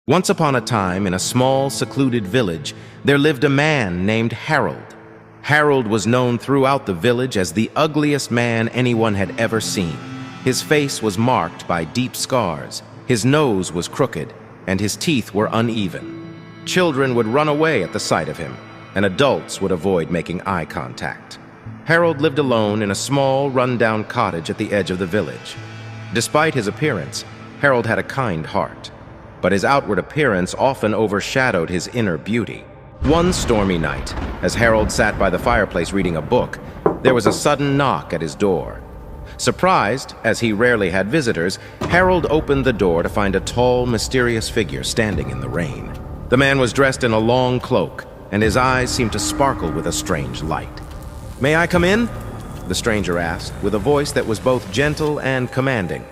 Once upon a time, in a small, secluded village, there lived a man named Harold. Harold was known throughout the village as the ugliest man anyone had ever seen. His face was marked by deep scars, his nose was crooked, and his teeth were uneven. Children would run away at the sight of him, and adults would avoid making eye contact. Harold lived alone in a small, run-down cottage at the edge of the village. Despite his appearance, Harold had a kind heart, but his outward appearance often overshadowed his inner beauty. One stormy night, as Harold sat by the fireplace reading a book, there was a sudden knock at his door. Surprised, as he rarely had visitors, Harold opened the door to find a tall, mysterious figure standing in the rain. The man was dressed in a long cloak, and his eyes seemed to sparkle with a strange light. "May I come in?" the stranger asked, with a voice that was both gentle and commanding.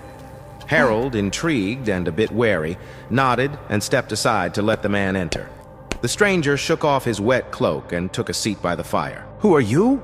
Harold, intrigued and a bit wary, nodded and stepped aside to let the man enter. The stranger shook off his wet cloak and took a seat by the fire. "Who are you?"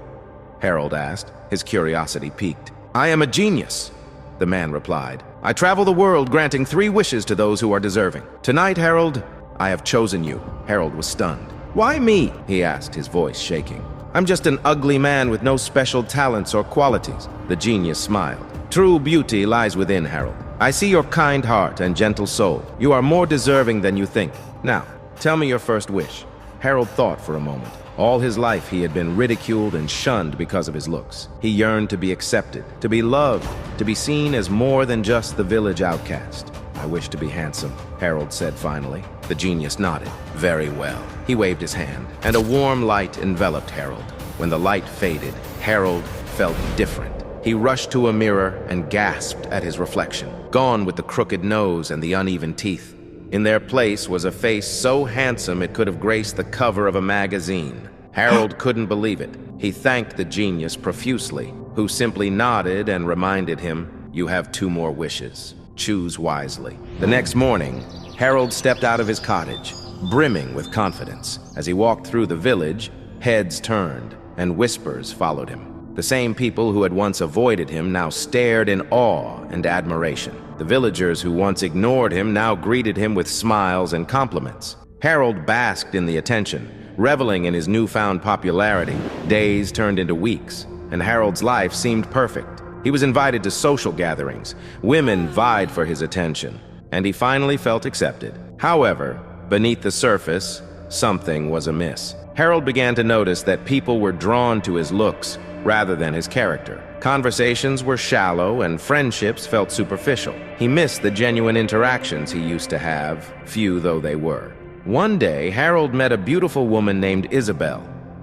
Harold asked, his curiosity piqued. "I am a genius," the man replied. "I travel the world granting 3 wishes to those who are deserving. Tonight, Harold, I have chosen you." Harold was stunned. "Why me?" he asked, his voice shaking. "I'm just an ugly man with no special talents or qualities." The genius smiled. "True beauty lies within, Harold. I see your kind heart and gentle soul. You are more deserving than you think. Now, tell me your first wish." Harold thought for a moment. All his life he had been ridiculed and shunned because of his looks. He yearned to be accepted, to be loved, to be seen as more than just the village outcast. "I wish to be handsome," Harold said finally. The genius nodded. "Very well." He waved his hand, and a warm light enveloped Harold. When the light faded, Harold felt different. He rushed to a mirror and gasped at his reflection. Gone with the crooked nose and the uneven teeth. In their place was a face so handsome it could have graced the cover of a magazine. Harold couldn't believe it. He thanked the genius profusely, who simply nodded and reminded him, "You have 2 more wishes. Choose wisely." The next morning, Harold stepped out of his cottage, brimming with confidence. As he walked through the village, heads turned and whispers followed him. The same people who had once avoided him now stared in awe and admiration. The villagers who once ignored him now greeted him with smiles and compliments. Harold basked in the attention, reveling in his newfound popularity. Days turned into weeks, and Harold's life seemed perfect. He was invited to social gatherings. Women vied for his attention, and he finally felt accepted. However, beneath the surface, something was amiss. Harold began to notice that people were drawn to his looks rather than his character. Conversations were shallow and friendships felt superficial. He missed the genuine interactions he used to have, few though they were. One day, Harold met a beautiful woman named Isabel.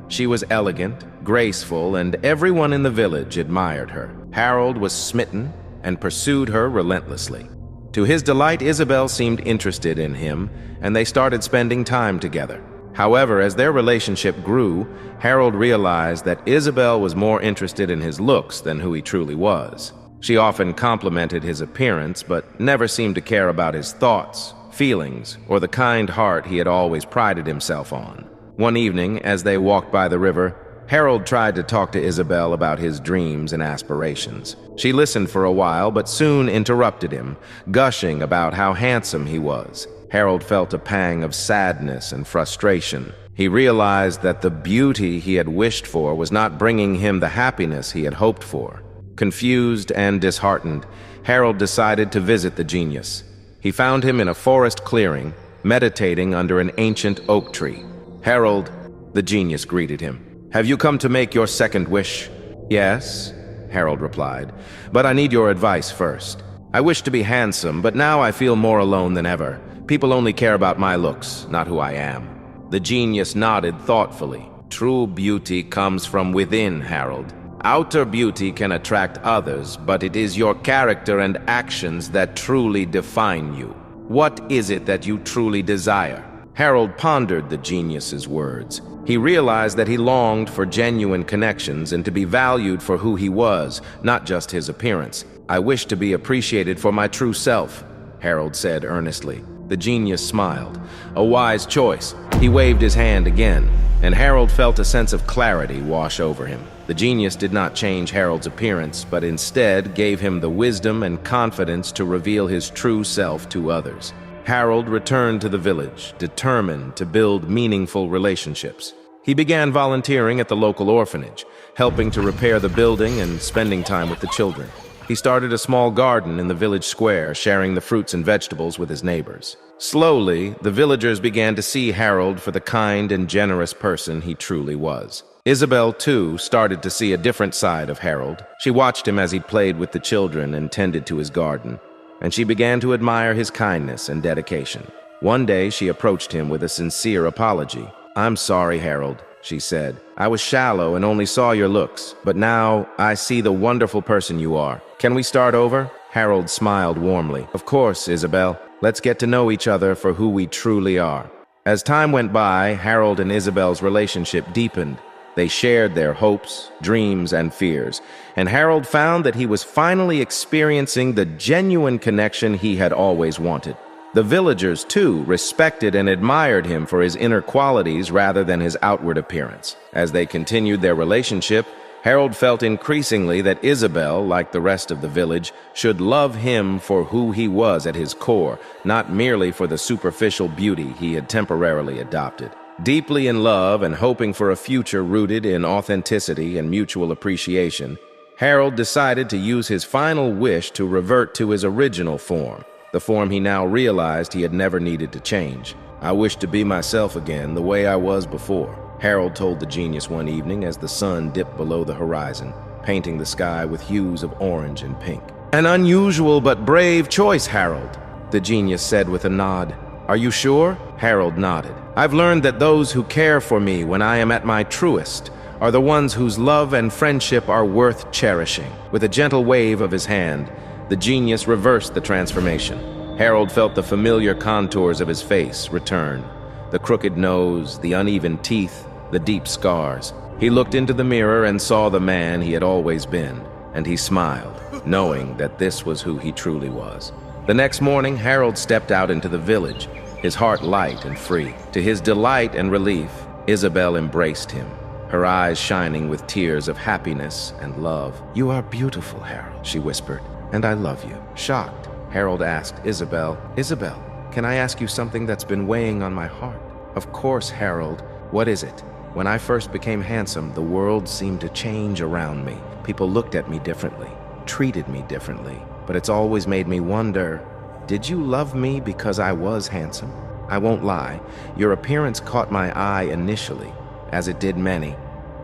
She was elegant, graceful, and everyone in the village admired her. Harold was smitten and pursued her relentlessly. To his delight, Isabel seemed interested in him, and they started spending time together. However, as their relationship grew, Harold realized that Isabel was more interested in his looks than who he truly was. She often complimented his appearance, but never seemed to care about his thoughts, feelings, or the kind heart he had always prided himself on. One evening, as they walked by the river, Harold tried to talk to Isabel about his dreams and aspirations. She listened for a while, but soon interrupted him, gushing about how handsome he was. Harold felt a pang of sadness and frustration. He realized that the beauty he had wished for was not bringing him the happiness he had hoped for. Confused and disheartened, Harold decided to visit the genius. He found him in a forest clearing, meditating under an ancient oak tree. "Harold," the genius greeted him. "Have you come to make your second wish?" "Yes," Harold replied, "but I need your advice first. I wish to be handsome, but now I feel more alone than ever. People only care about my looks, not who I am." The genius nodded thoughtfully. "True beauty comes from within, Harold. Outer beauty can attract others, but it is your character and actions that truly define you. What is it that you truly desire?" Harold pondered the genius's words. He realized that he longed for genuine connections and to be valued for who he was, not just his appearance. "I wish to be appreciated for my true self," Harold said earnestly. The genius smiled. "A wise choice." He waved his hand again, and Harold felt a sense of clarity wash over him. The genius did not change Harold's appearance, but instead gave him the wisdom and confidence to reveal his true self to others. Harold returned to the village, determined to build meaningful relationships. He began volunteering at the local orphanage, helping to repair the building and spending time with the children. He started a small garden in the village square, sharing the fruits and vegetables with his neighbors. Slowly, the villagers began to see Harold for the kind and generous person he truly was. Isabel, too, started to see a different side of Harold. She watched him as he played with the children and tended to his garden, and she began to admire his kindness and dedication. One day, she approached him with a sincere apology. "I'm sorry, Harold," she said. "I was shallow and only saw your looks, but now I see the wonderful person you are. Can we start over?" Harold smiled warmly. "Of course, Isabel. Let's get to know each other for who we truly are." As time went by, Harold and Isabel's relationship deepened. They shared their hopes, dreams, and fears, and Harold found that he was finally experiencing the genuine connection he had always wanted. The villagers, too, respected and admired him for his inner qualities rather than his outward appearance. As they continued their relationship, Harold felt increasingly that Isabel, like the rest of the village, should love him for who he was at his core, not merely for the superficial beauty he had temporarily adopted. Deeply in love and hoping for a future rooted in authenticity and mutual appreciation, Harold decided to use his final wish to revert to his original form, the form he now realized he had never needed to change. "I wish to be myself again, the way I was before," Harold told the genius one evening as the sun dipped below the horizon, painting the sky with hues of orange and pink. "An unusual but brave choice, Harold," the genius said with a nod. "Are you sure?" Harold nodded. "I've learned that those who care for me when I am at my truest are the ones whose love and friendship are worth cherishing." With a gentle wave of his hand, the genius reversed the transformation. Harold felt the familiar contours of his face return. The crooked nose, the uneven teeth, the deep scars. He looked into the mirror and saw the man he had always been, and he smiled, knowing that this was who he truly was. The next morning, Harold stepped out into the village, his heart light and free. To his delight and relief, Isabel embraced him, her eyes shining with tears of happiness and love. "You are beautiful, Harold," she whispered, "and I love you." Shocked, Harold asked Isabel, "Isabel, can I ask you something that's been weighing on my heart?" "Of course, Harold. What is it?" "When I first became handsome, the world seemed to change around me. People looked at me differently, treated me differently. But it's always made me wonder, did you love me because I was handsome? I won't lie, your appearance caught my eye initially, as it did many.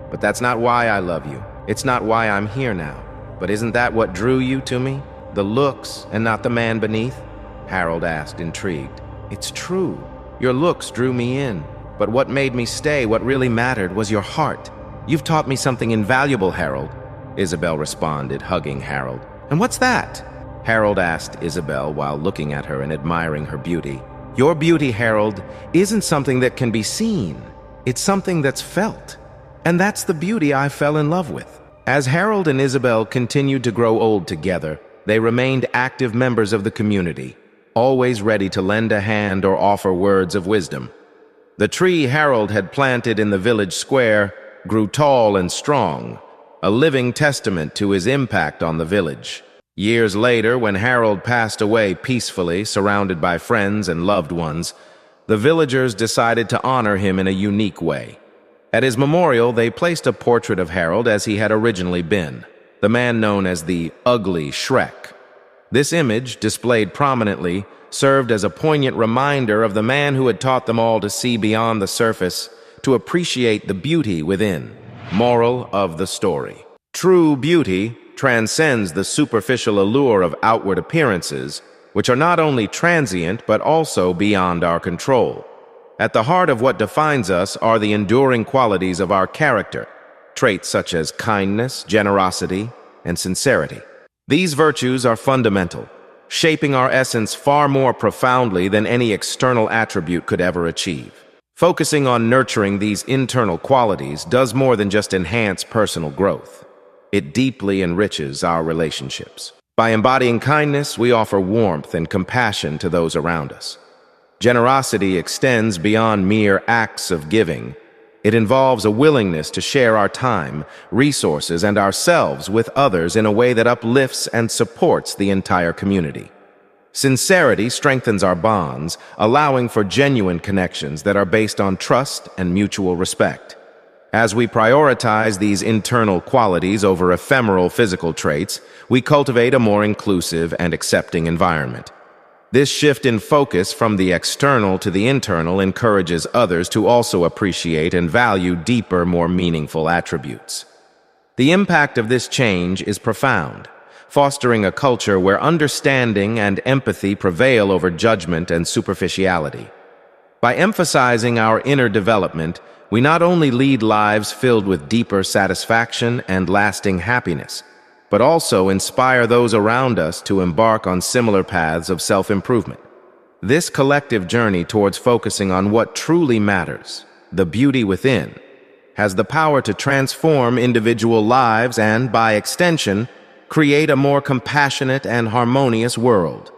But that's not why I love you. It's not why I'm here now. But isn't that what drew you to me? The looks and not the man beneath?" Harold asked, intrigued. "It's true. Your looks drew me in. But what made me stay, what really mattered, was your heart. You've taught me something invaluable, Harold," Isabel responded, hugging Harold. "And what's that?" Harold asked Isabel while looking at her and admiring her beauty. "Your beauty, Harold, isn't something that can be seen. It's something that's felt. And that's the beauty I fell in love with." As Harold and Isabel continued to grow old together, they remained active members of the community, always ready to lend a hand or offer words of wisdom. The tree Harold had planted in the village square grew tall and strong, a living testament to his impact on the village. Years later, when Harold passed away peacefully, surrounded by friends and loved ones, the villagers decided to honor him in a unique way. At his memorial, they placed a portrait of Harold as he had originally been, the man known as the Ugly Shrek. This image, displayed prominently, served as a poignant reminder of the man who had taught them all to see beyond the surface, to appreciate the beauty within. Moral of the story: true beauty transcends the superficial allure of outward appearances, which are not only transient but also beyond our control. At the heart of what defines us are the enduring qualities of our character, traits such as kindness, generosity, and sincerity. These virtues are fundamental, shaping our essence far more profoundly than any external attribute could ever achieve. Focusing on nurturing these internal qualities does more than just enhance personal growth. It deeply enriches our relationships. By embodying kindness, we offer warmth and compassion to those around us. Generosity extends beyond mere acts of giving. It involves a willingness to share our time, resources, and ourselves with others in a way that uplifts and supports the entire community. Sincerity strengthens our bonds, allowing for genuine connections that are based on trust and mutual respect. As we prioritize these internal qualities over ephemeral physical traits, we cultivate a more inclusive and accepting environment. This shift in focus from the external to the internal encourages others to also appreciate and value deeper, more meaningful attributes. The impact of this change is profound, fostering a culture where understanding and empathy prevail over judgment and superficiality. By emphasizing our inner development, we not only lead lives filled with deeper satisfaction and lasting happiness, but also inspire those around us to embark on similar paths of self-improvement. This collective journey towards focusing on what truly matters, the beauty within, has the power to transform individual lives and, by extension, create a more compassionate and harmonious world.